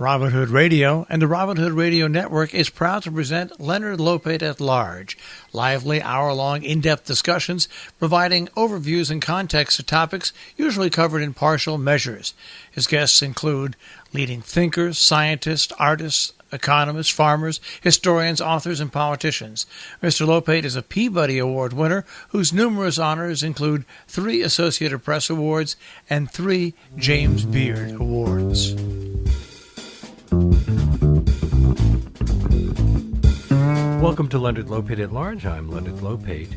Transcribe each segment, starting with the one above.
Robin Hood Radio and the Robin Hood Radio Network is proud to present Leonard Lopate at Large, lively hour-long in-depth discussions providing overviews and context to topics usually covered in partial measures. His guests include leading thinkers, scientists, artists, economists, farmers, historians, authors, and politicians. Mr. Lopate is a Peabody Award winner whose numerous honors include 3 Associated Press Awards and 3 James Beard Awards. Welcome to Leonard Lopate at Large. I'm Leonard Lopate.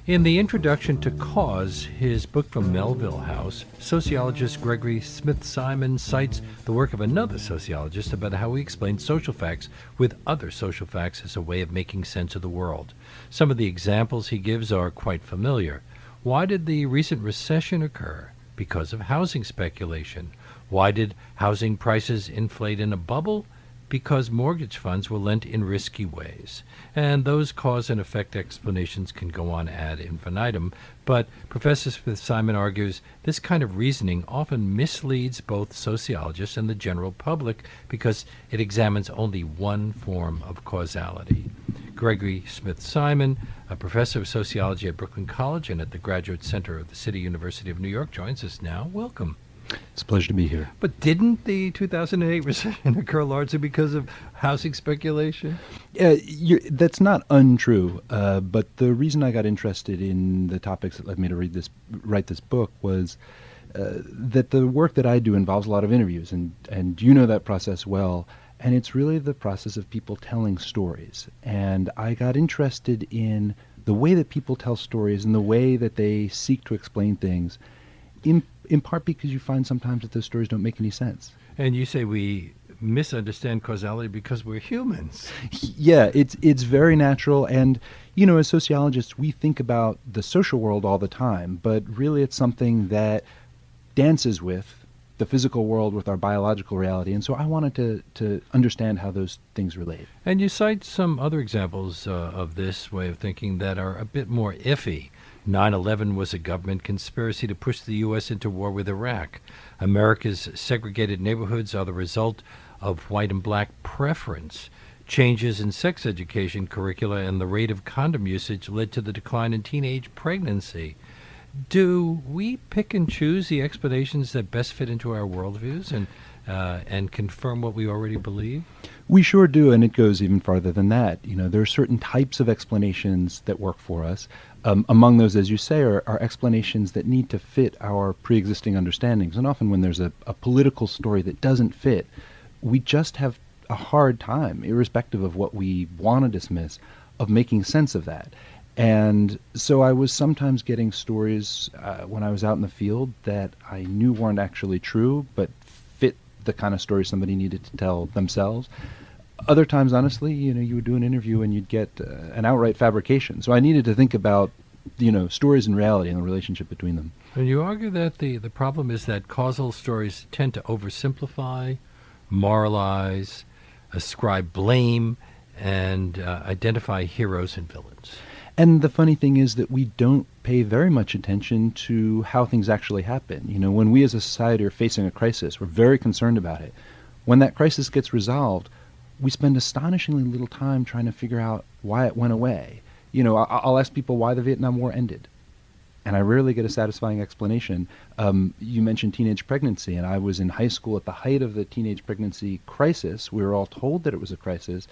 In the introduction to Cause, his book from Melville House, sociologist Gregory Smithsimon cites the work of another sociologist about how he explains social facts with other social facts as a way of making sense of the world. Some of the examples he gives are quite familiar. Why did the recent recession occur? Because of housing speculation. Why did housing prices inflate in a bubble? Because mortgage funds were lent in risky ways. And those cause and effect explanations can go on ad infinitum, but Professor Smithsimon argues this kind of reasoning often misleads both sociologists and the general public because it examines only one form of causality. Gregory Smithsimon, a professor of sociology at Brooklyn College and at the Graduate Center of the City University of New York, joins us now. Welcome. It's a pleasure to be here. But didn't the 2008 recession occur largely because of housing speculation? That's not untrue. But the reason I got interested in the topics that led me to write this book was that the work that I do involves a lot of interviews, and you know that process well. And it's really the process of people telling stories. And I got interested in the way that people tell stories and the way that they seek to explain things, in part because you find sometimes that those stories don't make any sense. And you say we misunderstand causality because we're humans. Yeah, it's very natural. And, you know, as sociologists, we think about the social world all the time, but really it's something that dances with the physical world, with our biological reality. And so I wanted to understand how those things relate. And you cite some other examples of this way of thinking that are a bit more iffy. 9/11 was a government conspiracy to push the U.S. into war with Iraq. America's segregated neighborhoods are the result of white and black preference. Changes in sex education curricula and the rate of condom usage led to the decline in teenage pregnancy. Do we pick and choose the explanations that best fit into our worldviews and confirm what we already believe? We sure do, and it goes even farther than that. You know, there are certain types of explanations that work for us. Among those, as you say, are explanations that need to fit our pre-existing understandings. And often when there's a political story that doesn't fit, we just have a hard time, irrespective of what we want to dismiss, of making sense of that. And so I was sometimes getting stories when I was out in the field that I knew weren't actually true, but fit the kind of story somebody needed to tell themselves. Other times, honestly, you know, you would do an interview and you'd get an outright fabrication. So I needed to think about, you know, stories and reality and the relationship between them. And you argue that the problem is that causal stories tend to oversimplify, moralize, ascribe blame, and identify heroes and villains. And the funny thing is that we don't pay very much attention to how things actually happen. You know, when we as a society are facing a crisis, we're very concerned about it. When that crisis gets resolved, we spend astonishingly little time trying to figure out why it went away. You know, I'll ask people why the Vietnam War ended, and I rarely get a satisfying explanation. You mentioned teenage pregnancy, and I was in high school at the height of the teenage pregnancy crisis. We were all told that it was a crisis.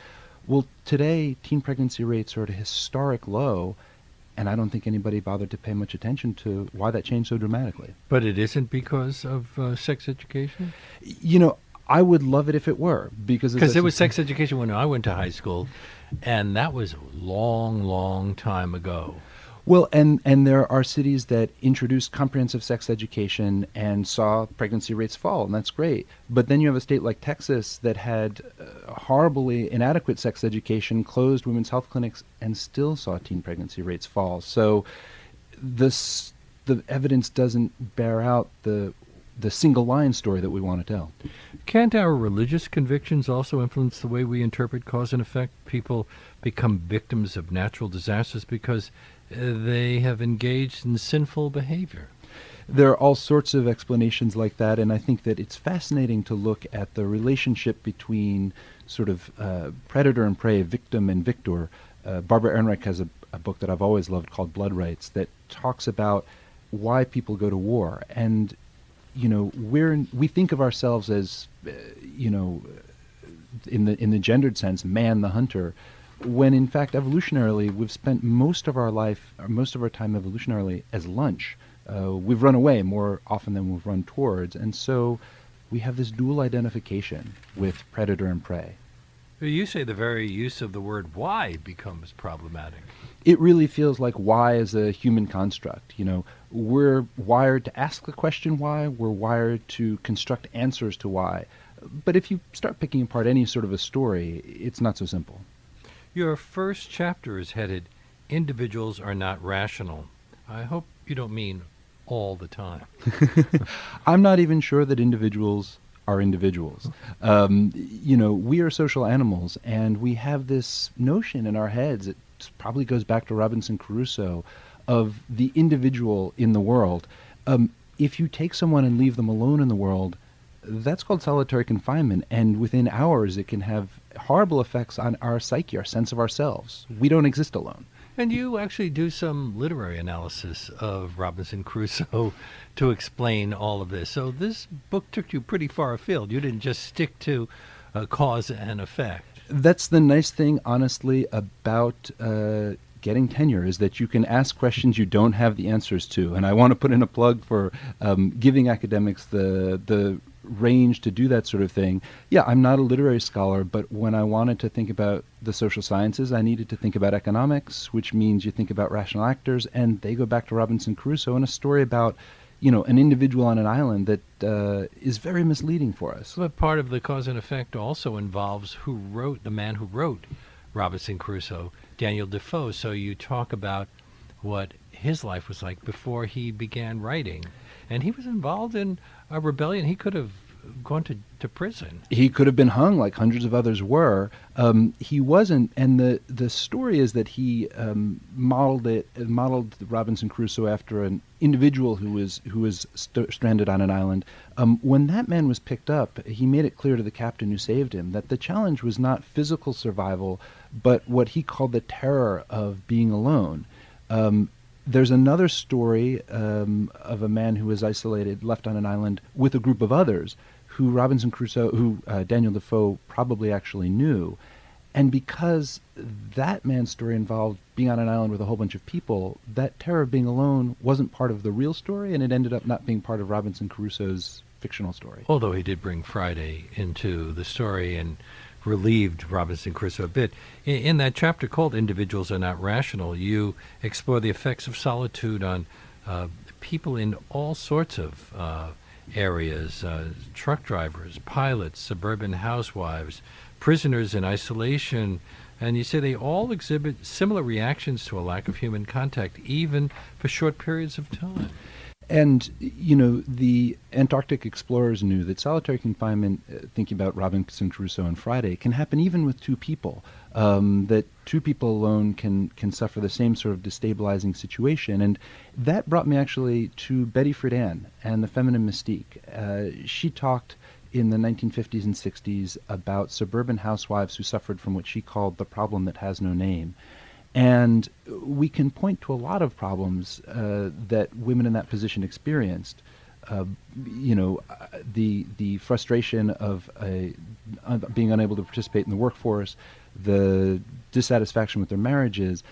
Well, today, teen pregnancy rates are at a historic low, and I don't think anybody bothered to pay much attention to why that changed so dramatically. But it isn't because of sex education? You know, I would love it if it were, because there was sex education when I went to high school, and that was a long, long time ago. Well, and there are cities that introduced comprehensive sex education and saw pregnancy rates fall, and that's great. But then you have a state like Texas that had horribly inadequate sex education, closed women's health clinics, and still saw teen pregnancy rates fall. So the evidence doesn't bear out the single line story that we want to tell. Can't our religious convictions also influence the way we interpret cause and effect? People become victims of natural disasters because they have engaged in sinful behavior. There are all sorts of explanations like that, and I think that it's fascinating to look at the relationship between sort of predator and prey, victim and victor. Barbara Ehrenreich has a book that I've always loved called Blood Rights that talks about why people go to war. And, we think of ourselves as, in the gendered sense, man the hunter, when in fact evolutionarily we've spent most of our time evolutionarily as lunch. We've run away more often than we've run towards, and so we have this dual identification with predator and prey. You say the very use of the word why becomes problematic. It really feels like why is a human construct. We're wired to ask the question why, we're wired to construct answers to why. But if you start picking apart any sort of a story, it's not so simple. Your first chapter is headed, Individuals Are Not Rational. I hope you don't mean all the time. I'm not even sure that individuals are individuals. We are social animals, and we have this notion in our heads, it probably goes back to Robinson Crusoe, of the individual in the world. If you take someone and leave them alone in the world, that's called solitary confinement, and within hours it can have horrible effects on our psyche, our sense of ourselves. We don't exist alone. And you actually do some literary analysis of Robinson Crusoe to explain all of this. So this book took you pretty far afield. You didn't just stick to cause and effect. That's the nice thing, honestly, about getting tenure, is that you can ask questions you don't have the answers to. And I want to put in a plug for giving academics the range to do that sort of thing. Yeah, I'm not a literary scholar, but when I wanted to think about the social sciences, I needed to think about economics, which means you think about rational actors, and they go back to Robinson Crusoe and a story about, an individual on an island that is very misleading for us. But part of the cause and effect also involves the man who wrote Robinson Crusoe, Daniel Defoe. So you talk about what his life was like before he began writing. And he was involved in a rebellion. He could have gone to prison. He could have been hung like hundreds of others were. He wasn't, and the story is that he modeled Robinson Crusoe after an individual who was stranded on an island. When that man was picked up, he made it clear to the captain who saved him that the challenge was not physical survival, but what he called the terror of being alone. There's another story of a man who was isolated, left on an island with a group of others, who Daniel Defoe probably actually knew. And because that man's story involved being on an island with a whole bunch of people, that terror of being alone wasn't part of the real story, and it ended up not being part of Robinson Crusoe's fictional story. Although he did bring Friday into the story and relieved Robinson Crusoe a bit. In that chapter called Individuals Are Not Rational, you explore the effects of solitude on people in all sorts of areas, truck drivers, pilots, suburban housewives, prisoners in isolation, and you say they all exhibit similar reactions to a lack of human contact, even for short periods of time. And, the Antarctic explorers knew that solitary confinement, thinking about Robinson Crusoe and Friday, can happen even with two people, that two people alone can suffer the same sort of destabilizing situation. And that brought me actually to Betty Friedan and the feminine mystique. She talked in the 1950s and 60s about suburban housewives who suffered from what she called the problem that has no name. And we can point to a lot of problems that women in that position experienced. The frustration of being unable to participate in the workforce, the dissatisfaction with their marriages.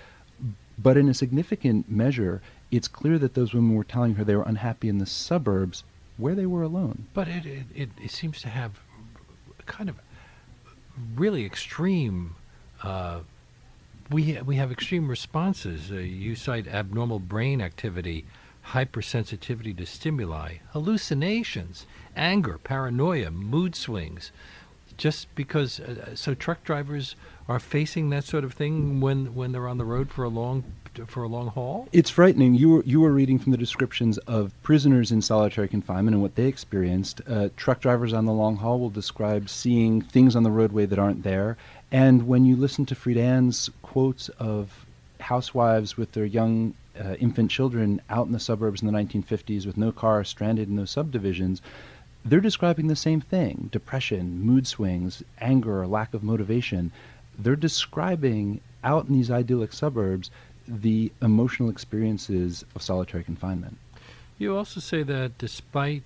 But in a significant measure, it's clear that those women were telling her they were unhappy in the suburbs where they were alone. But it seems to have kind of really extreme we have extreme responses. You cite abnormal brain activity, hypersensitivity to stimuli, hallucinations, anger, paranoia, mood swings. Just because, so truck drivers are facing that sort of thing when they're on the road for a long haul? It's frightening. You were reading from the descriptions of prisoners in solitary confinement and what they experienced. Truck drivers on the long haul will describe seeing things on the roadway that aren't there. And when you listen to Friedan's quotes of housewives with their young infant children out in the suburbs in the 1950s with no car, stranded in those subdivisions, they're describing the same thing: depression, mood swings, anger, lack of motivation. They're describing out in these idyllic suburbs the emotional experiences of solitary confinement. You also say that despite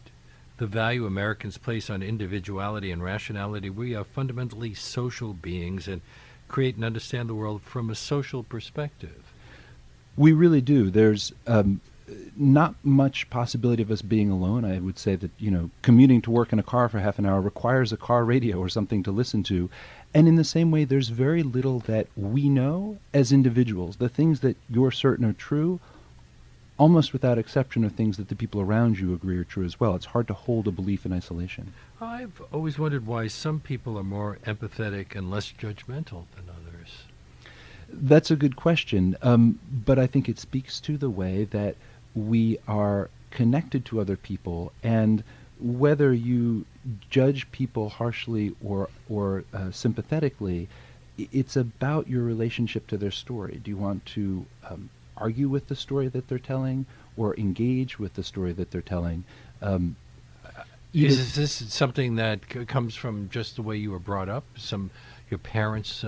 the value Americans place on individuality and rationality, we are fundamentally social beings and create and understand the world from a social perspective. We really do. There's not much possibility of us being alone. I would say that, commuting to work in a car for half an hour requires a car radio or something to listen to. And in the same way, there's very little that we know as individuals. The things that you're certain are true, almost without exception, are things that the people around you agree are true as well. It's hard to hold a belief in isolation. I've always wondered why some people are more empathetic and less judgmental than others. That's a good question, but I think it speaks to the way that we are connected to other people, and whether you judge people harshly or sympathetically, it's about your relationship to their story. Do you want to argue with the story that they're telling, or engage with the story that they're telling? Is this something that comes from just the way you were brought up? Your parents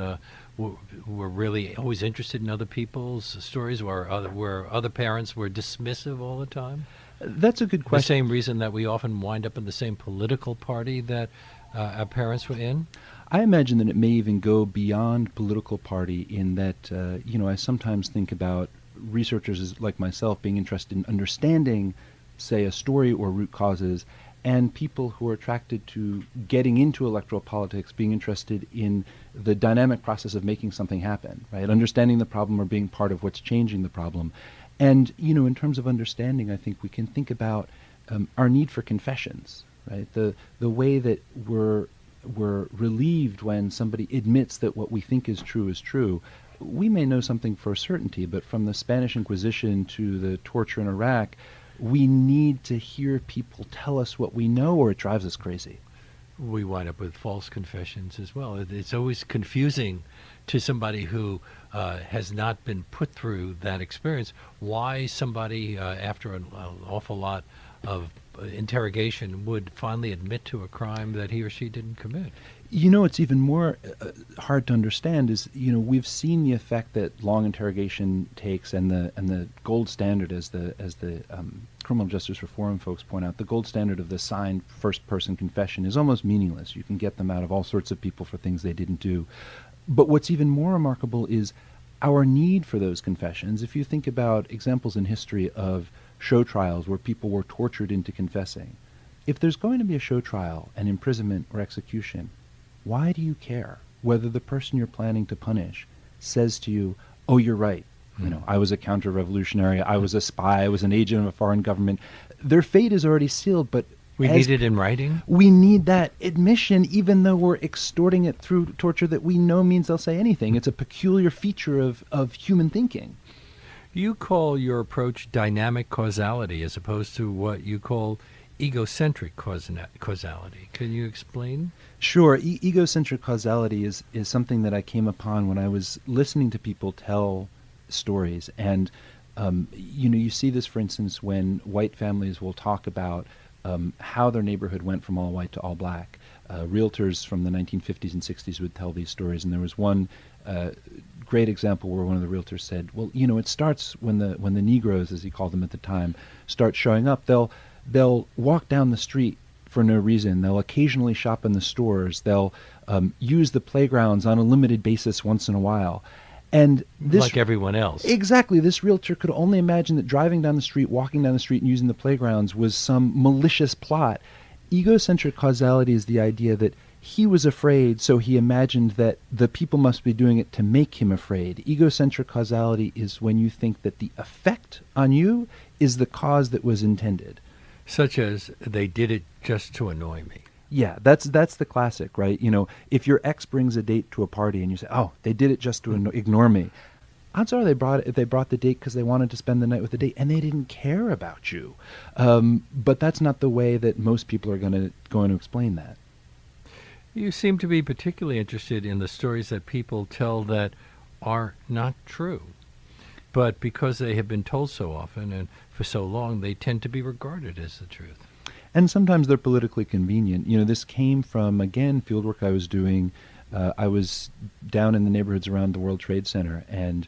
were really always interested in other people's stories, where other parents were dismissive all the time? That's a good question. The same reason that we often wind up in the same political party that our parents were in? I imagine that it may even go beyond political party, in that, I sometimes think about researchers like myself being interested in understanding, say, a story or root causes, and people who are attracted to getting into electoral politics being interested in the dynamic process of making something happen, right? Understanding the problem or being part of what's changing the problem. And, in terms of understanding, I think we can think about our need for confessions, right? The way that we're relieved when somebody admits that what we think is true is true. We may know something for certainty, but from the Spanish Inquisition to the torture in Iraq, we need to hear people tell us what we know, or it drives us crazy. We wind up with false confessions as well. It's always confusing to somebody who has not been put through that experience why somebody, after an awful lot of interrogation, would finally admit to a crime that he or she didn't commit. It's even more hard to understand is, we've seen the effect that long interrogation takes, and the gold standard, as the criminal justice reform folks point out, the gold standard of the signed first-person confession is almost meaningless. You can get them out of all sorts of people for things they didn't do. But what's even more remarkable is our need for those confessions. If you think about examples in history of show trials where people were tortured into confessing, if there's going to be a show trial, an imprisonment or execution, why do you care whether the person you're planning to punish says to you, "Oh, you're right. I was a counter-revolutionary. I was a spy. I was an agent of a foreign government." Their fate is already sealed, but we need it in writing? We need that admission, even though we're extorting it through torture that we know means they'll say anything. It's a peculiar feature of human thinking. You call your approach dynamic causality as opposed to what you call egocentric causality. Can you explain? Sure. Egocentric causality is something that I came upon when I was listening to people tell stories. And, you see this, for instance, when white families will talk about how their neighborhood went from all white to all black. Realtors from the 1950s and 60s would tell these stories. And there was one great example where one of the realtors said, well, it starts when the Negroes, as he called them at the time, start showing up. They'll walk down the street for no reason. They'll occasionally shop in the stores. They'll use the playgrounds on a limited basis once in a while. And this, like everyone else. Exactly. This realtor could only imagine that driving down the street, walking down the street, and using the playgrounds was some malicious plot. Egocentric causality is the idea that he was afraid, so he imagined that the people must be doing it to make him afraid. Egocentric causality is when you think that the effect on you is the cause that was intended. Such as, they did it just to annoy me. Yeah, that's the classic, right? If your ex brings a date to a party and you say, "Oh, they did it just to ignore me," odds are they brought the date because they wanted to spend the night with the date and they didn't care about you. But that's not the way that most people are going to explain that. You seem to be particularly interested in the stories that people tell that are not true. but because they have been told so often and for so long, they tend to be regarded as the truth. And sometimes they're politically convenient. This came from, again, fieldwork I was doing. I was down in the neighborhoods around the World Trade Center and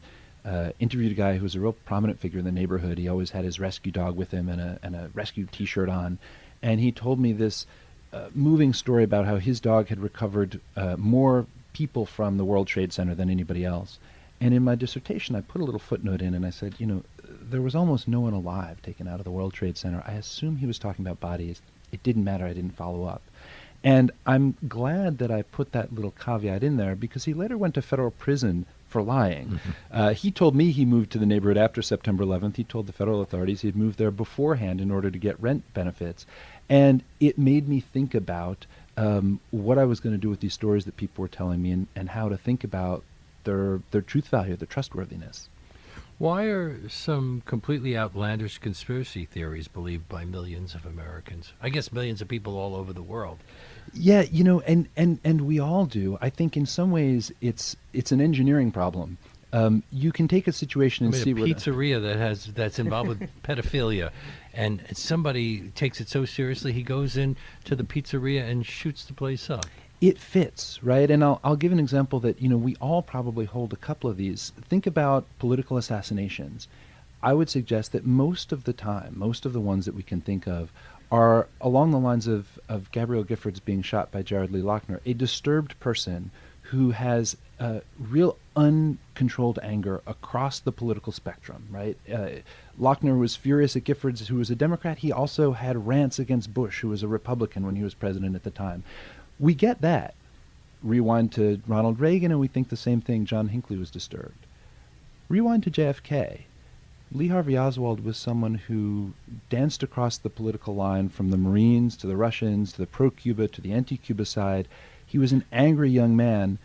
interviewed a guy who was a real prominent figure in the neighborhood. He always had his rescue dog with him and a rescue T-shirt on. And he told me this moving story about how his dog had recovered more people from the World Trade Center than anybody else. And in my dissertation, I put a little footnote in and I said, there was almost no one alive taken out of the World Trade Center. I assume he was talking about bodies. It didn't matter. I didn't follow up. And I'm glad that I put that little caveat in there because he later went to federal prison for lying. He told me he moved to the neighborhood after September 11th. He told the federal authorities he'd moved there beforehand in order to get rent benefits. And it made me think about what I was going to do with these stories that people were telling me and how to think about their truth value, their trustworthiness. Why are some completely outlandish conspiracy theories believed by millions of Americans? I guess millions of people all over the world. Yeah, and we all do. I think in some ways it's an engineering problem. You can take a situation and see a pizzeria that's involved with pedophilia, and somebody takes it so seriously he goes in to the pizzeria and shoots the place up. It fits, right? And I'll give an example that, we all probably hold a couple of these. Think about political assassinations. I would suggest that most of the time, most of the ones that we can think of are along the lines of Gabrielle Giffords being shot by Jared Lee Loughner, a disturbed person who has real uncontrolled anger across the political spectrum, right? Loughner was furious at Giffords, who was a Democrat. He also had rants against Bush, who was a Republican when he was president at the time. We get that. Rewind to Ronald Reagan, and we think the same thing. John Hinckley was disturbed. Rewind to JFK. Lee Harvey Oswald was someone who danced across the political line from the Marines to the Russians to the pro-Cuba to the anti-Cuba side. He was an angry young man.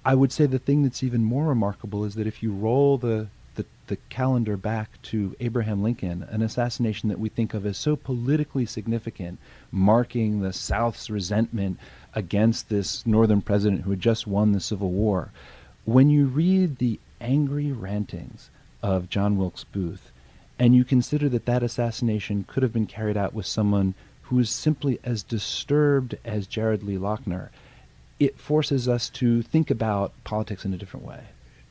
I would say the thing that's even more remarkable is that if you roll the calendar back to Abraham Lincoln, an assassination that we think of as so politically significant, marking the South's resentment against this northern president who had just won the Civil War. When you read the angry rantings of John Wilkes Booth, and you consider that assassination could have been carried out with someone who is simply as disturbed as Jared Lee Loughner, it forces us to think about politics in a different way.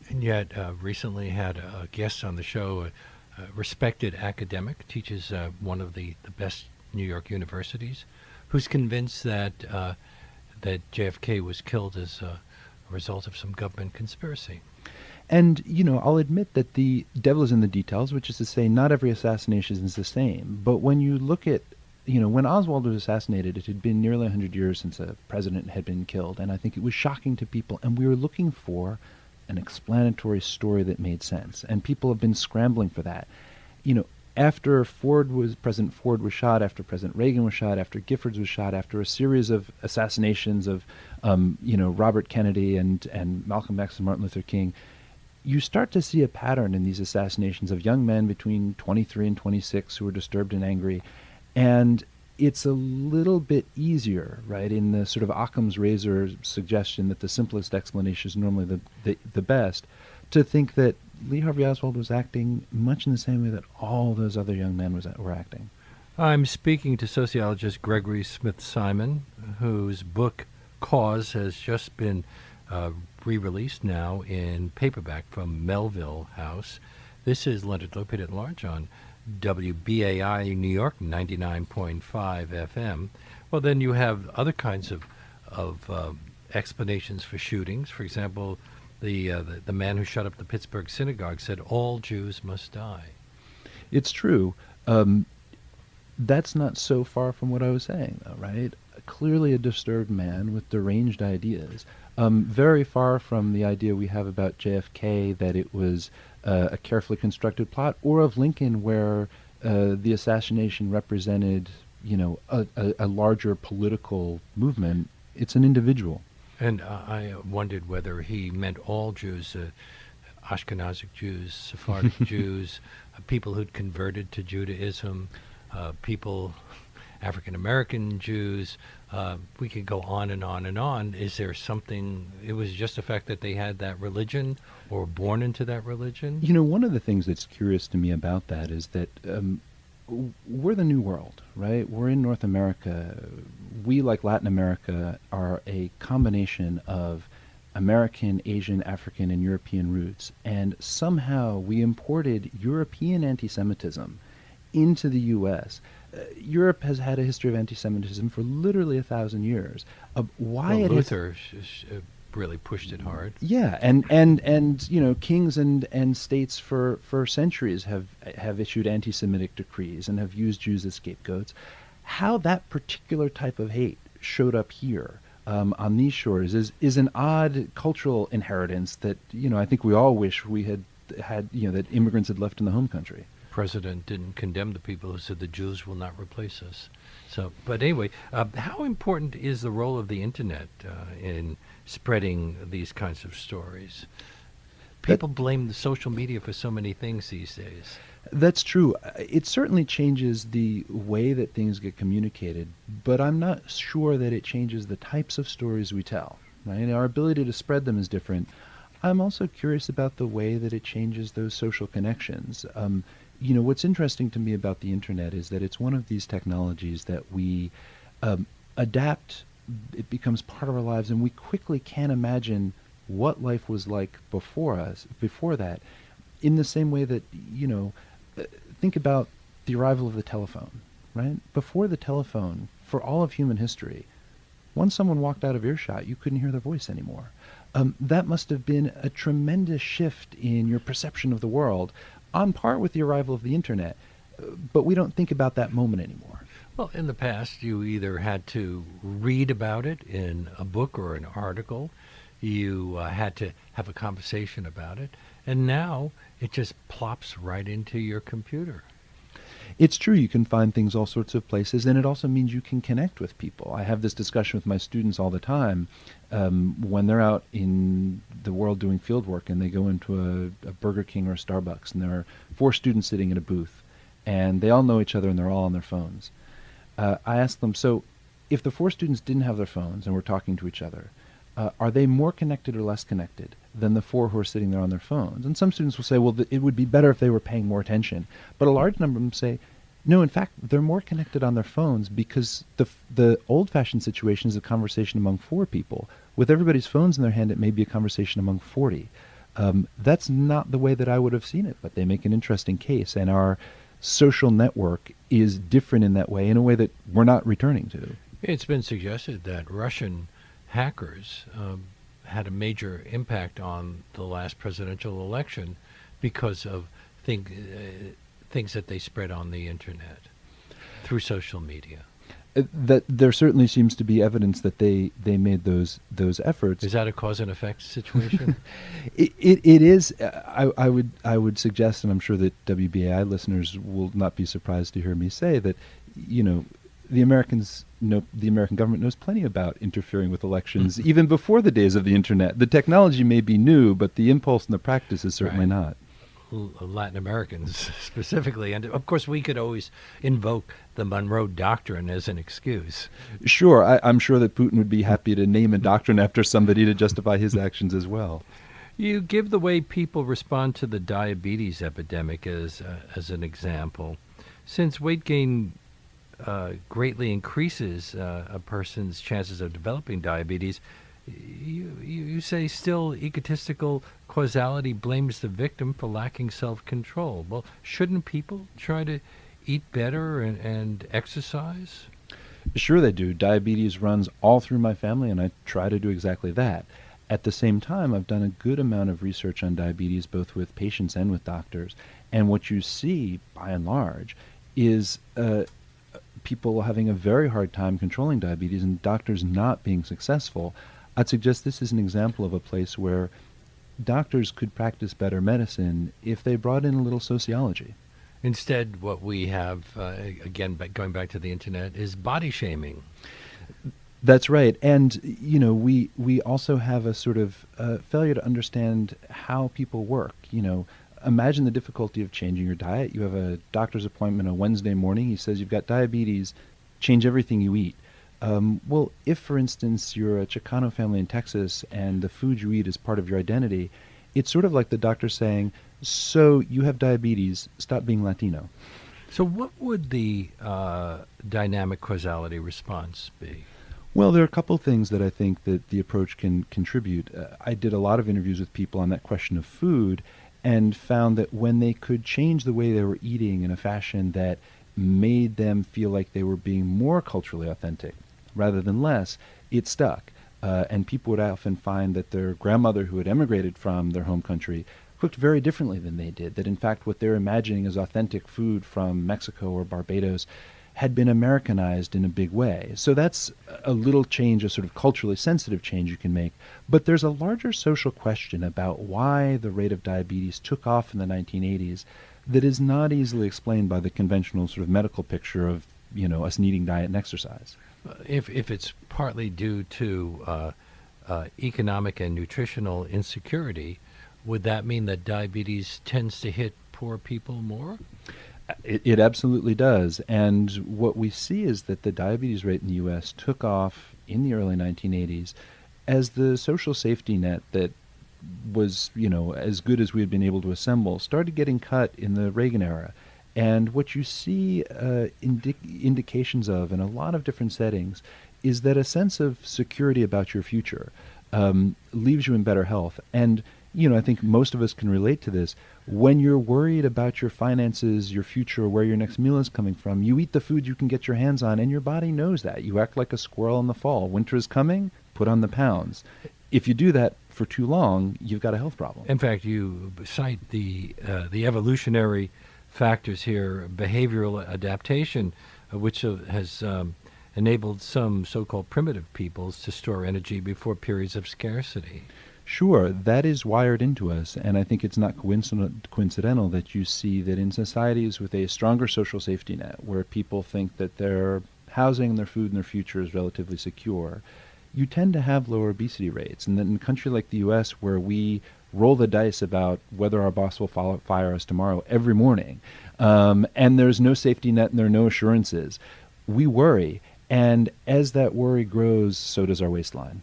And yet, recently had a guest on the show, a respected academic, teaches one of the best New York universities, who's convinced that JFK was killed as a result of some government conspiracy. And, I'll admit that the devil is in the details, which is to say not every assassination is the same. But when you look at, when Oswald was assassinated, it had been nearly 100 years since a president had been killed. And I think it was shocking to people. And we were looking for an explanatory story that made sense. And people have been scrambling for that. After President Ford was shot, after President Reagan was shot, after Giffords was shot, after a series of assassinations of, Robert Kennedy and Malcolm X and Martin Luther King, you start to see a pattern in these assassinations of young men between 23 and 26 who are disturbed and angry. And it's a little bit easier, right, in the sort of Occam's razor suggestion that the simplest explanation is normally the best, to think that Lee Harvey Oswald was acting much in the same way that all those other young men were acting. I'm speaking to sociologist Gregory Smithsimon, whose book Cause has just been re-released now in paperback from Melville House. This is Leonard Lopate at Large on WBAI New York 99.5 FM. Well, then you have other kinds of explanations for shootings. For example, the man who shut up the Pittsburgh synagogue said all Jews must die. It's true. That's not so far from what I was saying, though, right? Clearly a disturbed man with deranged ideas. Very far from the idea we have about JFK that it was a carefully constructed plot, or of Lincoln where the assassination represented, a larger political movement. It's an individual. And I wondered whether he meant all Jews, Ashkenazic Jews, Sephardic Jews, people who'd converted to Judaism, people African American Jews. We could go on and on and on. Is there something, it was just the fact that they had that religion or born into that religion? You know, one of the things that's curious to me about that is that we're the New World, right? We're in North America. We, like Latin America, are a combination of American, Asian, African, and European roots. And somehow we imported European anti-Semitism into the U.S. Europe has had a history of anti-Semitism for literally 1,000 years. Why well, Luther really pushed it hard. Yeah, and you know, kings and states for centuries have issued anti-Semitic decrees and have used Jews as scapegoats. How that particular type of hate showed up here on these shores is an odd cultural inheritance that, you know, I think we all wish we had, you know, that immigrants had left in the home country. President didn't condemn the people who said the Jews will not replace us. So, but anyway, how important is the role of the internet in spreading these kinds of stories? People blame the social media for so many things these days. That's true. It certainly changes the way that things get communicated, but I'm not sure that it changes the types of stories we tell. Right? Our ability to spread them is different. I'm also curious about the way that it changes those social connections. You know, what's interesting to me about the internet is that it's one of these technologies that we adapt. It becomes part of our lives, and we quickly can't imagine what life was like before that, in the same way that, you know, think about the arrival of the telephone, right? Before the telephone, for all of human history, once someone walked out of earshot, you couldn't hear their voice anymore. That must have been a tremendous shift in your perception of the world, on par with the arrival of the internet, but we don't think about that moment anymore. Well, in the past, you either had to read about it in a book or an article, you had to have a conversation about it, and now it just plops right into your computer. It's true, you can find things all sorts of places, and it also means you can connect with people. I have this discussion with my students all the time when they're out in the world doing field work and they go into a Burger King or a Starbucks, and there are 4 students sitting in a booth, and they all know each other and they're all on their phones. I ask them, so if the 4 students didn't have their phones and were talking to each other, are they more connected or less connected than the 4 who are sitting there on their phones? And some students will say, well, it would be better if they were paying more attention. But a large number of them say, no, in fact, they're more connected on their phones because the old-fashioned situation is a conversation among 4 people. With everybody's phones in their hand, it may be a conversation among 40. That's not the way that I would have seen it, but they make an interesting case. And our social network is different in that way, in a way that we're not returning to. It's been suggested that Russian hackers had a major impact on the last presidential election because of things that they spread on the internet through social media. That there certainly seems to be evidence that they made those efforts. Is that a cause and effect situation? It is. I would suggest, and I'm sure that WBAI listeners will not be surprised to hear me say that, you know, the American government knows plenty about interfering with elections even before the days of the internet. The technology may be new, but the impulse and the practice is certainly not. Latin Americans specifically, and of course we could always invoke the Monroe Doctrine as an excuse. Sure, I'm sure that Putin would be happy to name a doctrine after somebody to justify his actions as well. You give the way people respond to the diabetes epidemic as an example. Since weight gain greatly increases a person's chances of developing diabetes, you say still egotistical causality blames the victim for lacking self-control. Well, shouldn't people try to eat better and exercise? Sure they do. Diabetes runs all through my family, and I try to do exactly that. At the same time, I've done a good amount of research on diabetes, both with patients and with doctors. And what you see, by and large, is people having a very hard time controlling diabetes and doctors not being successful. I'd suggest this is an example of a place where doctors could practice better medicine if they brought in a little sociology. Instead, what we have, again, going back to the internet, is body shaming. That's right. And, you know, we also have a sort of failure to understand how people work. You know, imagine the difficulty of changing your diet. You have a doctor's appointment on Wednesday morning. He says you've got diabetes. change everything you eat. Well, if, for instance, you're a Chicano family in Texas and the food you eat is part of your identity, it's sort of like the doctor saying, so you have diabetes, stop being Latino. So what would the dynamic causality response be? Well, there are a couple things that I think that the approach can contribute. I did a lot of interviews with people on that question of food and found that when they could change the way they were eating in a fashion that made them feel like they were being more culturally authentic rather than less, it stuck. And people would often find that their grandmother who had emigrated from their home country cooked very differently than they did, that in fact what they're imagining as authentic food from Mexico or Barbados had been Americanized in a big way. So that's a little change, a sort of culturally sensitive change you can make. But there's a larger social question about why the rate of diabetes took off in the 1980s that is not easily explained by the conventional sort of medical picture of, us needing diet and exercise. If it's partly due to economic and nutritional insecurity, would that mean that diabetes tends to hit poor people more? It absolutely does. And what we see is that the diabetes rate in the U.S. took off in the early 1980s as the social safety net that was, as good as we had been able to assemble started getting cut in the Reagan era. And what you see indications of in a lot of different settings is that a sense of security about your future leaves you in better health. And, I think most of us can relate to this. When you're worried about your finances, your future, where your next meal is coming from, you eat the food you can get your hands on, and your body knows that. You act like a squirrel in the fall. Winter is coming, put on the pounds. If you do that for too long, you've got a health problem. In fact, you cite the evolutionary factors here, behavioral adaptation, which has enabled some so-called primitive peoples to store energy before periods of scarcity. Sure, that is wired into us, and I think it's not coincidental that you see that in societies with a stronger social safety net, where people think that their housing, their food, and their future is relatively secure, you tend to have lower obesity rates. And then in a country like the U.S., where we roll the dice about whether our boss will fire us tomorrow every morning, and there's no safety net and there are no assurances, we worry. And as that worry grows, so does our waistline.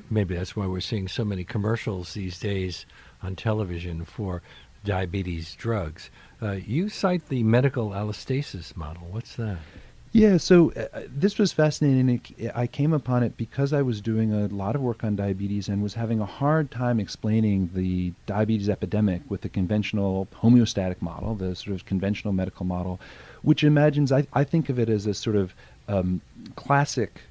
Maybe that's why we're seeing so many commercials these days on television for diabetes drugs. You cite the medical allostasis model. What's that? Yeah, so this was fascinating. I came upon it because I was doing a lot of work on diabetes and was having a hard time explaining the diabetes epidemic with the conventional homeostatic model, the sort of conventional medical model, which imagines, I think of it as a sort of classic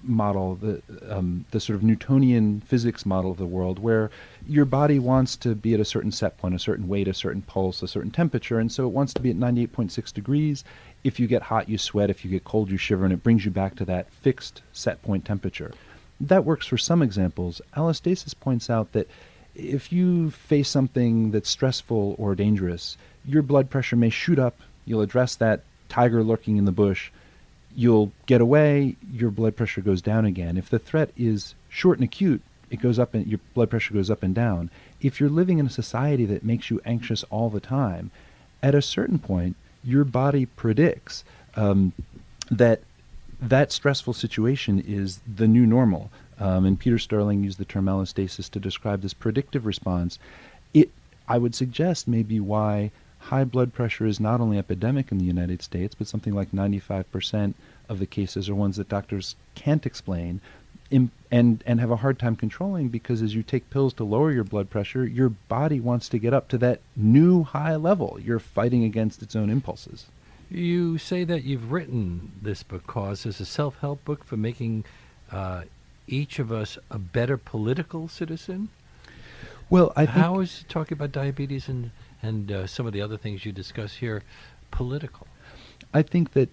model, the sort of Newtonian physics model of the world, where your body wants to be at a certain set point, a certain weight, a certain pulse, a certain temperature, and so it wants to be at 98.6 degrees. If you get hot, you sweat. If you get cold, you shiver, and it brings you back to that fixed set point temperature. That works for some examples. Allostasis points out that if you face something that's stressful or dangerous, your blood pressure may shoot up. You'll address that tiger lurking in the bush. You'll get away, your blood pressure goes down again. If the threat is short and acute, it goes up and your blood pressure goes up and down. If you're living in a society that makes you anxious all the time, at a certain point, your body predicts that stressful situation is the new normal. And Peter Sterling used the term allostasis to describe this predictive response. I would suggest maybe why high blood pressure is not only epidemic in the United States, but something like 95% of the cases are ones that doctors can't explain and have a hard time controlling, because as you take pills to lower your blood pressure, your body wants to get up to that new high level. You're fighting against its own impulses. You say that you've written this book, Cause, as a self-help book for making each of us a better political citizen? Well, I think... How is talking about diabetes and some of the other things you discuss here political? I think that,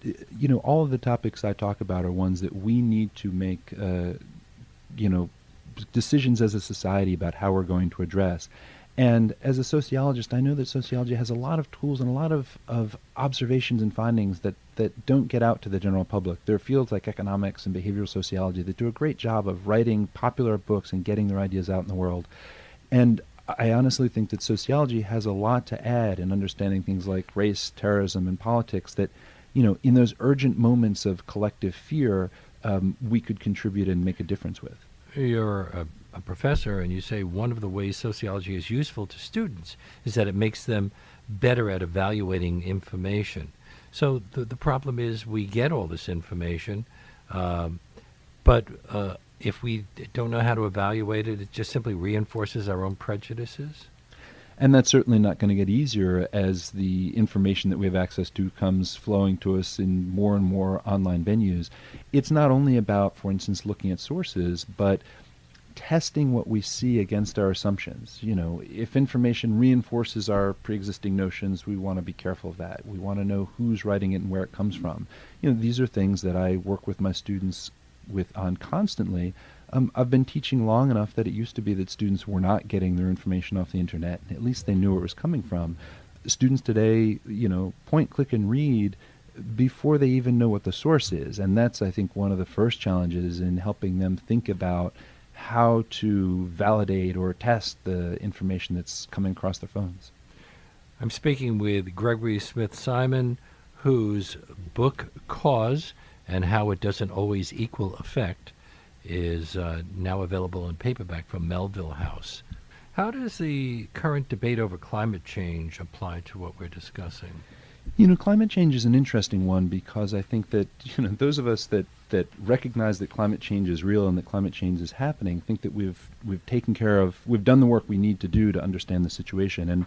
all of the topics I talk about are ones that we need to make, decisions as a society about how we're going to address. And as a sociologist, I know that sociology has a lot of tools and a lot of observations and findings that don't get out to the general public. There are fields like economics and behavioral sociology that do a great job of writing popular books and getting their ideas out in the world. And I honestly think that sociology has a lot to add in understanding things like race, terrorism, and politics that in those urgent moments of collective fear, we could contribute and make a difference with. You're a professor, and you say one of the ways sociology is useful to students is that it makes them better at evaluating information. So the problem is we get all this information, but if we don't know how to evaluate it, it just simply reinforces our own prejudices? And that's certainly not going to get easier as the information that we have access to comes flowing to us in more and more online venues. It's not only about, for instance, looking at sources, but testing what we see against our assumptions. If information reinforces our pre-existing notions, we want to be careful of that. We want to know who's writing it and where it comes from. These are things that I work with my students on constantly. I've been teaching long enough that it used to be that students were not getting their information off the internet. At least they knew where it was coming from. Students today, point, click, and read before they even know what the source is. And that's, I think, one of the first challenges in helping them think about how to validate or test the information that's coming across their phones. I'm speaking with Gregory Smithsimon, whose book, Cause and How It Doesn't Always Equal Effect, is now available in paperback from Melville House. How does the current debate over climate change apply to what we're discussing? Climate change is an interesting one because I think that, those of us that recognize that climate change is real and that climate change is happening think that we've done the work we need to do to understand the situation.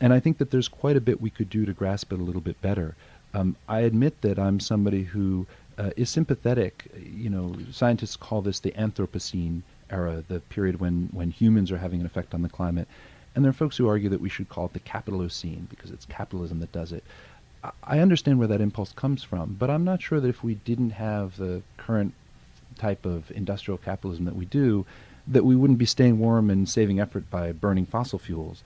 And I think that there's quite a bit we could do to grasp it a little bit better. I admit that I'm somebody who is sympathetic. Scientists call this the Anthropocene era, the period when humans are having an effect on the climate. And there are folks who argue that we should call it the Capitalocene because it's capitalism that does it. I understand where that impulse comes from, but I'm not sure that if we didn't have the current type of industrial capitalism that we do, that we wouldn't be staying warm and saving effort by burning fossil fuels.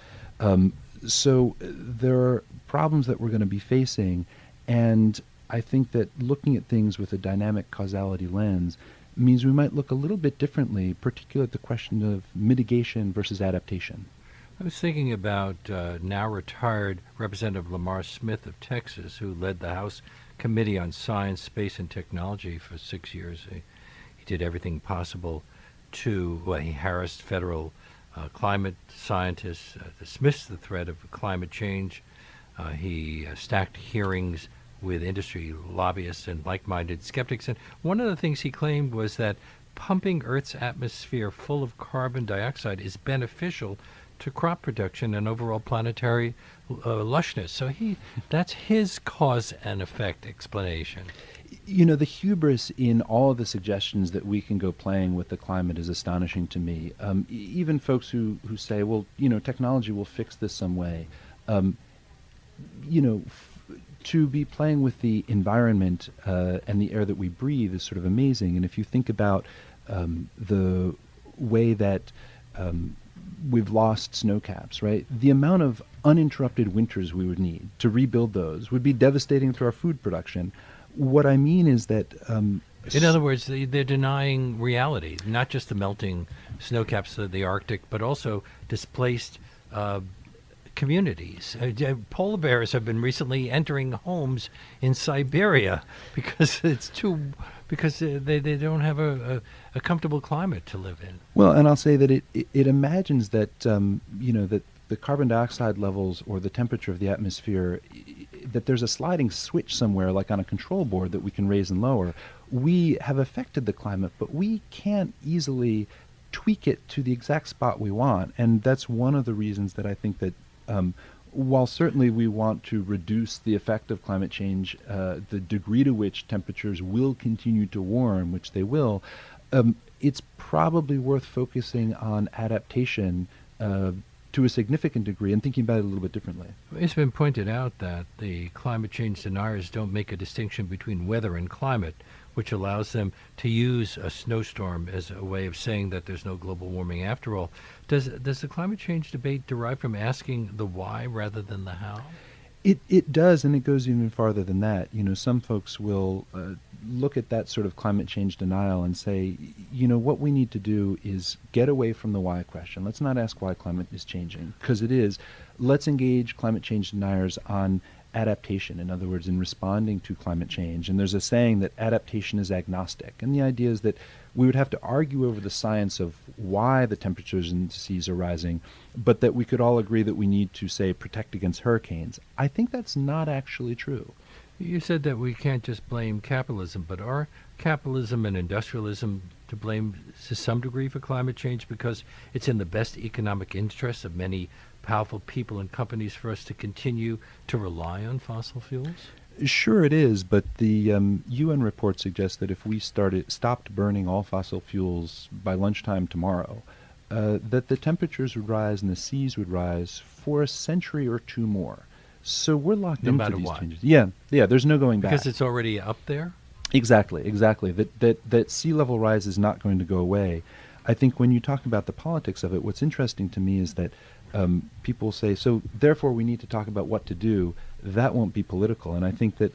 So there are problems that we're going to be facing, and I think that looking at things with a dynamic causality lens means we might look a little bit differently, particularly at the question of mitigation versus adaptation. I was thinking about now retired Representative Lamar Smith of Texas, who led the House Committee on Science, Space, and Technology for 6 years. He did everything possible he harassed federal climate scientists, dismissed the threat of climate change. He stacked hearings with industry lobbyists and like-minded skeptics. And one of the things he claimed was that pumping Earth's atmosphere full of carbon dioxide is beneficial to crop production and overall planetary lushness. So that's his cause and effect explanation. The hubris in all of the suggestions that we can go playing with the climate is astonishing to me. Even folks who say, well, technology will fix this some way. To be playing with the environment and the air that we breathe is sort of amazing. And if you think about the way that we've lost snow caps, right? The amount of uninterrupted winters we would need to rebuild those would be devastating to our food production. What I mean is that... in other words, they're denying reality, not just the melting snow caps of the Arctic, but also displaced communities. Polar bears have been recently entering homes in Siberia because they don't have a comfortable climate to live in. Well, and I'll say that it imagines that that the carbon dioxide levels or the temperature of the atmosphere, that there's a sliding switch somewhere, like on a control board, that we can raise and lower. We have affected the climate, but we can't easily tweak it to the exact spot we want, and that's one of the reasons that I think that while certainly we want to reduce the effect of climate change, the degree to which temperatures will continue to warm, which they will, it's probably worth focusing on adaptation to a significant degree and thinking about it a little bit differently. It's been pointed out that the climate change deniers don't make a distinction between weather and climate, which allows them to use a snowstorm as a way of saying that there's no global warming after all. Does the climate change debate derive from asking the why rather than the how? It does, and it goes even farther than that. Some folks will look at that sort of climate change denial and say, what we need to do is get away from the why question. Let's not ask why climate is changing, because it is. Let's engage climate change deniers on adaptation, in other words, in responding to climate change. And there's a saying that adaptation is agnostic. And the idea is that we would have to argue over the science of why the temperatures in the seas are rising, but that we could all agree that we need to, say, protect against hurricanes. I think that's not actually true. You said that we can't just blame capitalism, but are capitalism and industrialism to blame to some degree for climate change because it's in the best economic interest of many powerful people and companies for us to continue to rely on fossil fuels? Sure it is, but the UN report suggests that if we stopped burning all fossil fuels by lunchtime tomorrow, that the temperatures would rise and the seas would rise for a century or two more. So we're locked into these changes. Yeah, there's no going back. Because it's already up there? Exactly. That sea level rise is not going to go away. I think when you talk about the politics of it, what's interesting to me is that people say, so therefore we need to talk about what to do. That won't be political. And I think that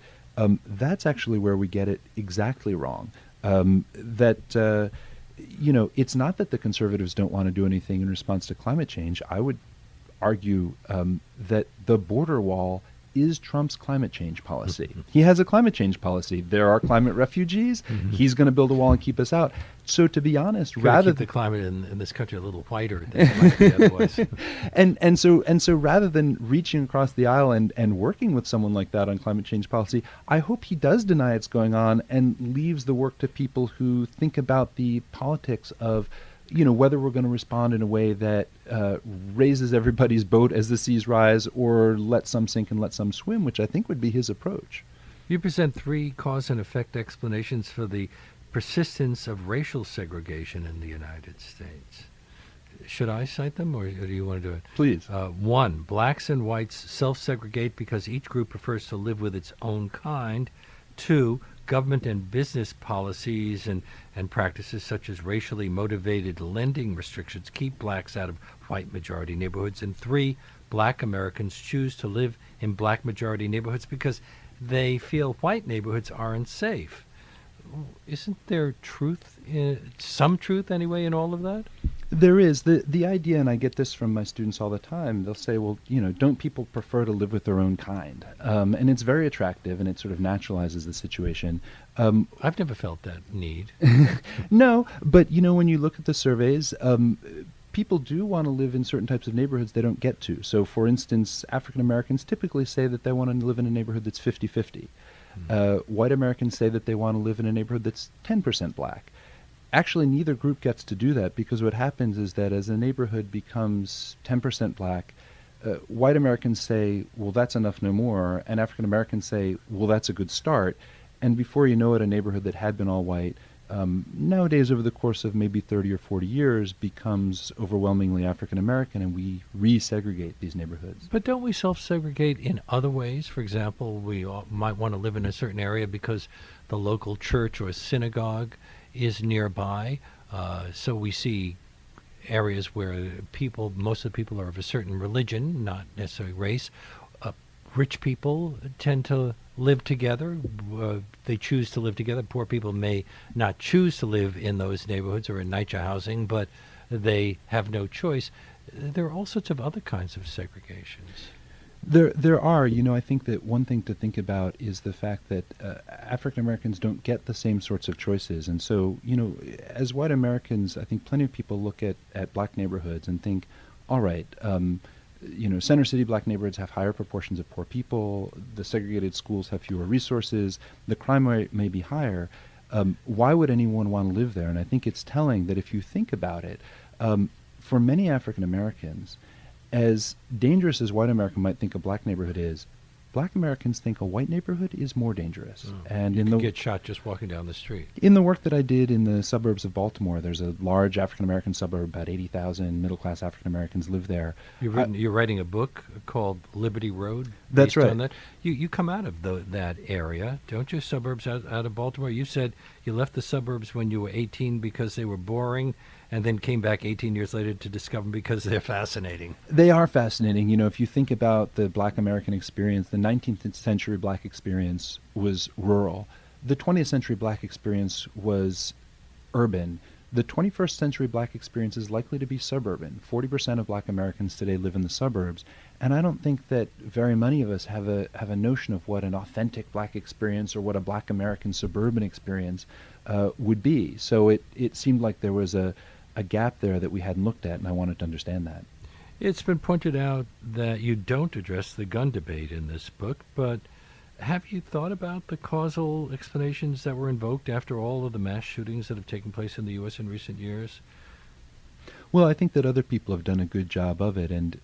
that's actually where we get it exactly wrong. It's not that the conservatives don't want to do anything in response to climate change. I would argue that the border wall is Trump's climate change policy. He has a climate change policy. There are climate refugees. He's going to build a wall and keep us out. So to be honest, rather keep the climate in this country a little whiter than it might be otherwise. and so rather than reaching across the aisle and working with someone like that on climate change policy, I hope he does deny it's going on and leaves the work to people who think about the politics of whether we're going to respond in a way that raises everybody's boat as the seas rise or let some sink and let some swim, which I think would be his approach. You present 3 cause and effect explanations for the persistence of racial segregation in the United States. Should I cite them, or do you want to do it? Please. 1, blacks and whites self-segregate because each group prefers to live with its own kind. 2, government and business policies and practices such as racially motivated lending restrictions keep blacks out of white majority neighborhoods. And 3, black Americans choose to live in black majority neighborhoods because they feel white neighborhoods aren't safe. Isn't there truth, some truth anyway, in all of that? There is. The idea, and I get this from my students all the time, they'll say, well, don't people prefer to live with their own kind? And it's very attractive, and it sort of naturalizes the situation. I've never felt that need. No, but, when you look at the surveys, people do want to live in certain types of neighborhoods they don't get to. So, for instance, African Americans typically say that they want to live in a neighborhood that's 50-50. White Americans say that they want to live in a neighborhood that's 10% black. Actually, neither group gets to do that because what happens is that as a neighborhood becomes 10% black, white Americans say, well, that's enough, no more, and African Americans say, well, that's a good start. And before you know it, a neighborhood that had been all white, nowadays over the course of maybe 30 or 40 years becomes overwhelmingly African American, and we resegregate these neighborhoods. But don't we self-segregate in other ways? For example, we might want to live in a certain area because the local church or synagogue is nearby. So we see areas where most of the people are of a certain religion, not necessarily race. Rich people tend to live together. They choose to live together. Poor people may not choose to live in those neighborhoods or in NYCHA housing, but they have no choice. There are all sorts of other kinds of segregations. There are. I think that one thing to think about is the fact that African Americans don't get the same sorts of choices. And so, as white Americans, I think plenty of people look at black neighborhoods and think, all right, center city black neighborhoods have higher proportions of poor people, the segregated schools have fewer resources, the crime rate may be higher. Why would anyone want to live there? And I think it's telling that if you think about it, for many African Americans, as dangerous as white America might think a black neighborhood is, black Americans think a white neighborhood is more dangerous. And you could get shot just walking down the street. In the work that I did in the suburbs of Baltimore, there's a large African American suburb, about 80,000 middle-class African Americans live there. You're writing a book called Liberty Road? That's right. On that. You come out of that area, don't you, suburbs out of Baltimore? You said you left the suburbs when you were 18 because they were boring, and then came back 18 years later to discover them because they're fascinating. They are fascinating. If you think about the black American experience, the 19th century black experience was rural. The 20th century black experience was urban. the 21st century black experience is likely to be suburban. 40% of black Americans today live in the suburbs, and I don't think that very many of us have a notion of what an authentic black experience or what a black American suburban experience would be. So it seemed like there was a gap there that we hadn't looked at, and I wanted to understand that. It's been pointed out that you don't address the gun debate in this book, but have you thought about the causal explanations that were invoked after all of the mass shootings that have taken place in the U.S. in recent years? Well, I think that other people have done a good job of it, and,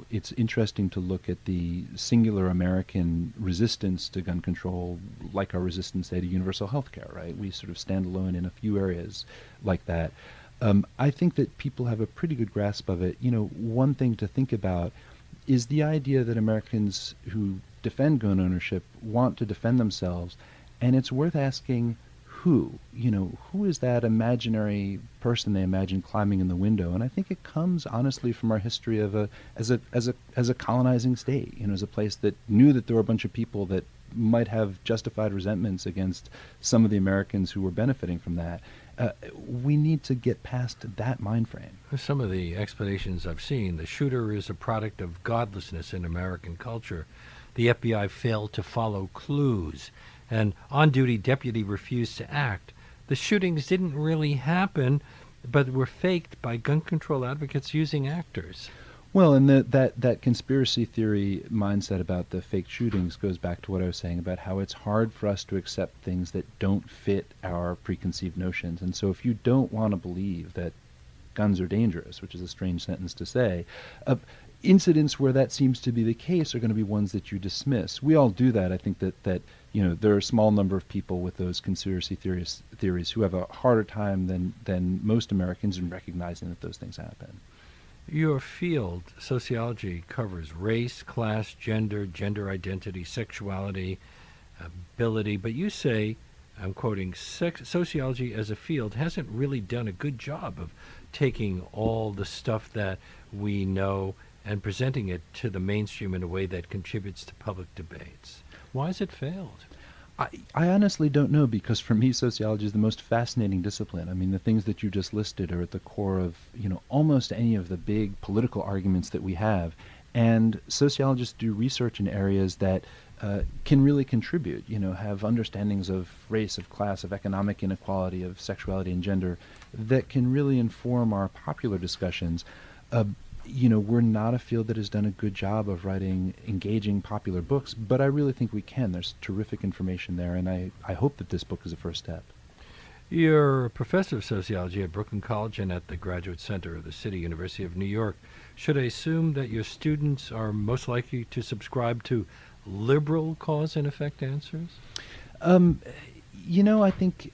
it's interesting to look at the singular American resistance to gun control, like our resistance, say, to universal health care, right? We sort of stand alone in a few areas like that. I think that people have a pretty good grasp of it. One thing to think about is the idea that Americans who defend gun ownership want to defend themselves, and it's worth asking who. Who is that imaginary person they imagine climbing in the window? And I think it comes honestly from our history of as a colonizing state. As a place that knew that there were a bunch of people that might have justified resentments against some of the Americans who were benefiting from that. We need to get past that mind frame. Some of the explanations I've seen, the shooter is a product of godlessness in American culture. The FBI failed to follow clues. An on-duty deputy refused to act. The shootings didn't really happen, but were faked by gun control advocates using actors. Well, and that conspiracy theory mindset about the fake shootings goes back to what I was saying about how it's hard for us to accept things that don't fit our preconceived notions. And so if you don't want to believe that guns are dangerous, which is a strange sentence to say, incidents where that seems to be the case are going to be ones that you dismiss. We all do that. I think that there are a small number of people with those conspiracy theories who have a harder time than most Americans in recognizing that those things happen. Your field, sociology, covers race, class, gender identity, sexuality, ability, but you say, I'm quoting, sociology as a field hasn't really done a good job of taking all the stuff that we know and presenting it to the mainstream in a way that contributes to public debates. Why has it failed? I honestly don't know, because for me, sociology is the most fascinating discipline. I mean, the things that you just listed are at the core of, almost any of the big political arguments that we have. And sociologists do research in areas that can really contribute, have understandings of race, of class, of economic inequality, of sexuality and gender that can really inform our popular discussions. We're not a field that has done a good job of writing engaging popular books, but I really think we can. There's terrific information there, and I hope that this book is a first step. You're a professor of sociology at Brooklyn College and at the Graduate Center of the City University of New York. Should I assume that your students are most likely to subscribe to liberal cause and effect answers? I think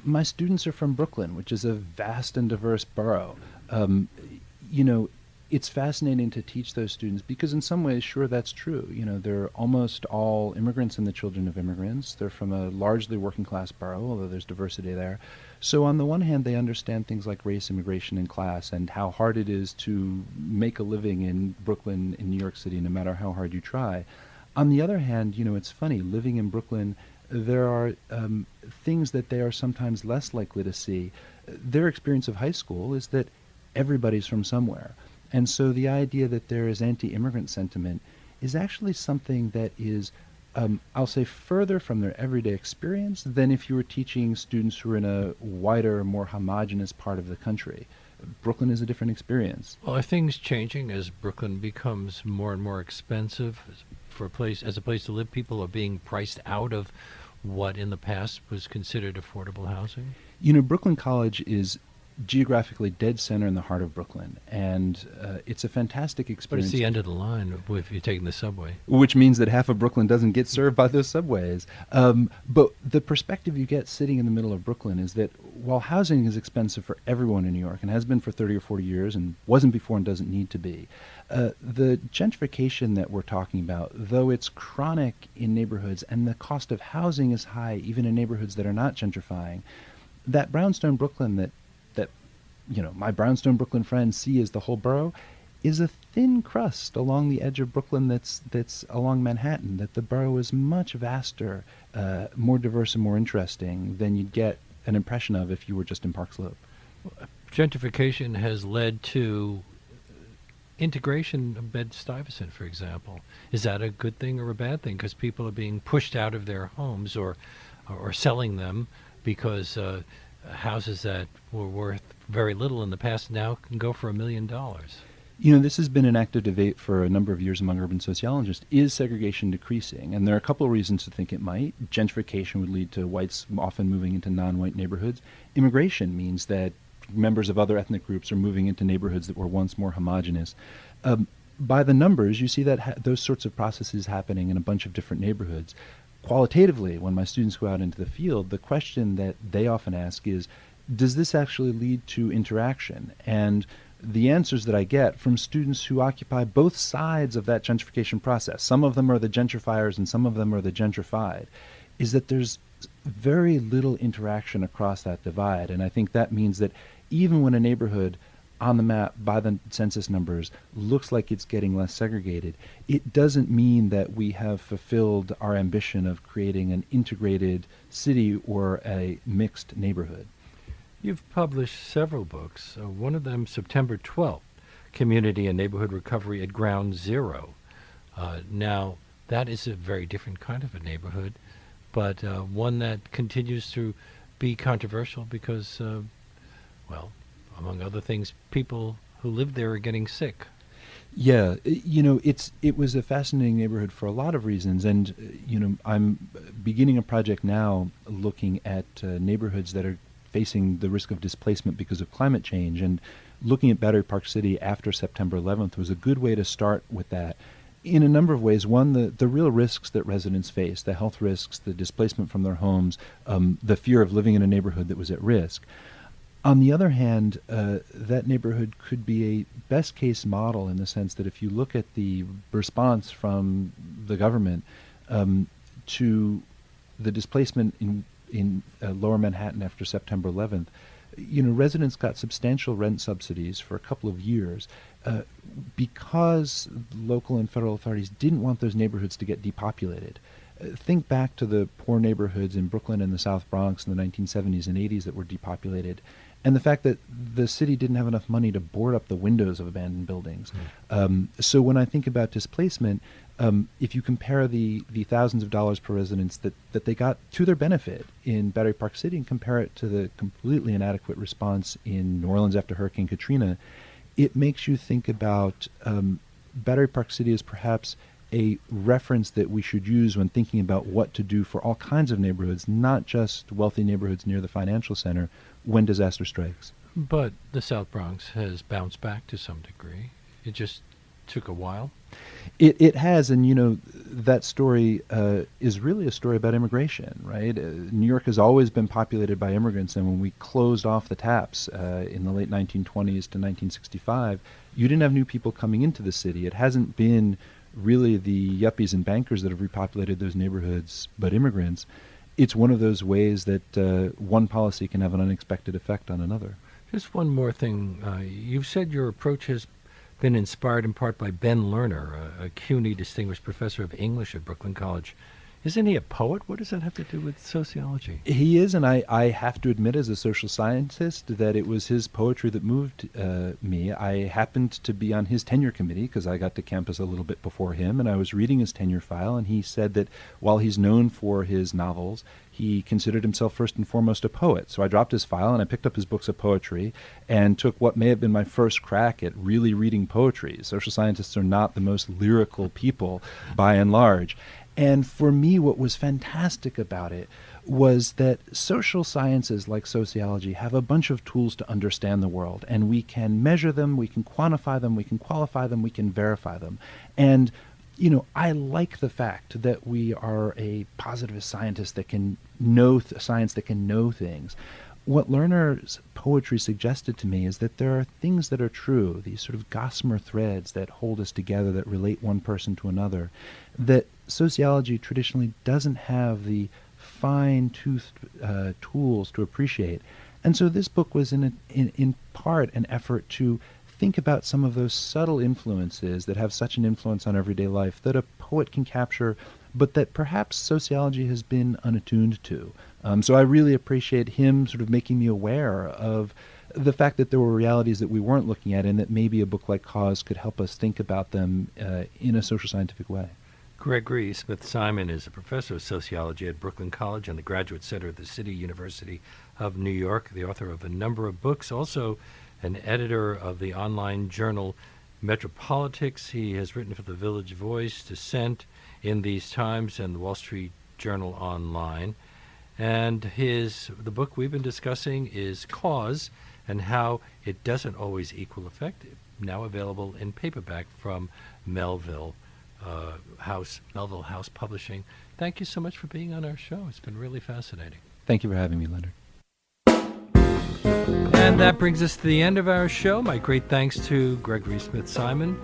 my students are from Brooklyn, which is a vast and diverse borough. It's fascinating to teach those students because in some ways, sure, that's true. They're almost all immigrants and the children of immigrants. They're from a largely working class borough, although there's diversity there. So on the one hand, they understand things like race, immigration, and class, and how hard it is to make a living in Brooklyn, in New York City, no matter how hard you try. On the other hand, it's funny, living in Brooklyn, there are things that they are sometimes less likely to see. Their experience of high school is that everybody's from somewhere. And so the idea that there is anti-immigrant sentiment is actually something that is, I'll say, further from their everyday experience than if you were teaching students who are in a wider, more homogeneous part of the country. Brooklyn is a different experience. Well, are things changing as Brooklyn becomes more and more expensive as a place to live? People are being priced out of what in the past was considered affordable housing? Brooklyn College is geographically dead center in the heart of Brooklyn, and it's a fantastic experience. But it's the end of the line if you're taking the subway. Which means that half of Brooklyn doesn't get served by those subways. But the perspective you get sitting in the middle of Brooklyn is that while housing is expensive for everyone in New York, and has been for 30 or 40 years, and wasn't before and doesn't need to be, the gentrification that we're talking about, though it's chronic in neighborhoods and the cost of housing is high even in neighborhoods that are not gentrifying, that brownstone Brooklyn that my brownstone Brooklyn friends see as the whole borough is a thin crust along the edge of Brooklyn that's along Manhattan, that the borough is much vaster, more diverse and more interesting than you'd get an impression of if you were just in Park Slope. Gentrification has led to integration of Bed-Stuyvesant, for example. Is that a good thing or a bad thing? Because people are being pushed out of their homes or selling them because houses that were worth very little in the past now can go for $1 million. This has been an active debate for a number of years among urban sociologists. Is segregation decreasing? And there are a couple of reasons to think it might. Gentrification would lead to whites often moving into non-white neighborhoods. Immigration means that members of other ethnic groups are moving into neighborhoods that were once more homogenous. By the numbers, you see that those sorts of processes happening in a bunch of different neighborhoods. Qualitatively, when my students go out into the field, the question that they often ask is, does this actually lead to interaction? And the answers that I get from students who occupy both sides of that gentrification process, some of them are the gentrifiers and some of them are the gentrified, is that there's very little interaction across that divide. And I think that means that even when a neighborhood on the map by the census numbers looks like it's getting less segregated, it doesn't mean that we have fulfilled our ambition of creating an integrated city or a mixed neighborhood. You've published several books, one of them September 12th, Community and Neighborhood Recovery at Ground Zero. Now, that is a very different kind of a neighborhood, but one that continues to be controversial because, among other things, people who live there are getting sick. Yeah, it was a fascinating neighborhood for a lot of reasons, and I'm beginning a project now looking at neighborhoods that are facing the risk of displacement because of climate change, and looking at Battery Park City after September 11th was a good way to start with that. In a number of ways. One, the real risks that residents face, the health risks, the displacement from their homes, the fear of living in a neighborhood that was at risk. On the other hand, that neighborhood could be a best case model in the sense that if you look at the response from the government to the displacement in lower Manhattan after September 11th, residents got substantial rent subsidies for a couple of years because local and federal authorities didn't want those neighborhoods to get depopulated. Think back to the poor neighborhoods in Brooklyn and the South Bronx in the 1970s and 80s that were depopulated, and the fact that the city didn't have enough money to board up the windows of abandoned buildings. So when I think about displacement, if you compare the thousands of dollars per residence that they got to their benefit in Battery Park City and compare it to the completely inadequate response in New Orleans after Hurricane Katrina, it makes you think about Battery Park City as perhaps a reference that we should use when thinking about what to do for all kinds of neighborhoods, not just wealthy neighborhoods near the financial center, when disaster strikes. But the South Bronx has bounced back to some degree. It just took a while. It has, and that story is really a story about immigration, right? New York has always been populated by immigrants, and when we closed off the taps in the late 1920s to 1965, you didn't have new people coming into the city. It hasn't been really the yuppies and bankers that have repopulated those neighborhoods, but immigrants. It's one of those ways that one policy can have an unexpected effect on another. Just one more thing. You've said your approach has been inspired in part by Ben Lerner, a CUNY Distinguished Professor of English at Brooklyn College. Isn't he a poet? What does that have to do with sociology? He is, and I have to admit as a social scientist that it was his poetry that moved me. I happened to be on his tenure committee because I got to campus a little bit before him, and I was reading his tenure file, and he said that while he's known for his novels, he considered himself first and foremost a poet. So I dropped his file and I picked up his books of poetry and took what may have been my first crack at really reading poetry. Social scientists are not the most lyrical people by and large. And for me, what was fantastic about it was that social sciences like sociology have a bunch of tools to understand the world, and we can measure them, we can quantify them, we can qualify them, we can verify them. And I like the fact that we are a positivist scientist that can know science, that can know things. What Lerner's poetry suggested to me is that there are things that are true, these sort of gossamer threads that hold us together, that relate one person to another, that sociology traditionally doesn't have the fine-toothed tools to appreciate. And so this book was in part an effort to think about some of those subtle influences that have such an influence on everyday life that a poet can capture, but that perhaps sociology has been unattuned to. So I really appreciate him sort of making me aware of the fact that there were realities that we weren't looking at, and that maybe a book like Cause could help us think about them in a social scientific way. Gregory Smithsimon is a professor of sociology at Brooklyn College and the Graduate Center at the City University of New York, the author of a number of books, also an editor of the online journal Metropolitics. He has written for the Village Voice, Dissent, In These Times, and the Wall Street Journal Online. And the book we've been discussing is Cause, and How It Doesn't Always Equal Effect, now available in paperback from Melville House Publishing. Thank you so much for being on our show. It's been really fascinating. Thank you for having me, Leonard. And that brings us to the end of our show. My great thanks to Gregory Smithsimon,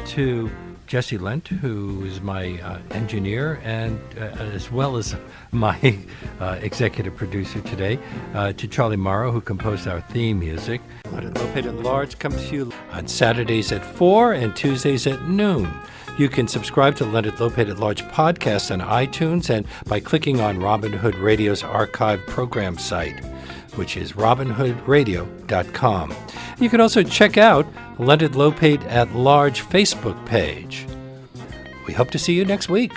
to Jesse Lent, who is my engineer, and as well as my executive producer today, to Charlie Morrow, who composed our theme music. Leonard Lopate at Large comes to you on Saturdays at 4 and Tuesdays at noon. You can subscribe to Leonard Lopate at Large podcast on iTunes and by clicking on Robin Hood Radio's archive program site, which is robinhoodradio.com. You can also check out Leonard Lopate at Large Facebook page. We hope to see you next week.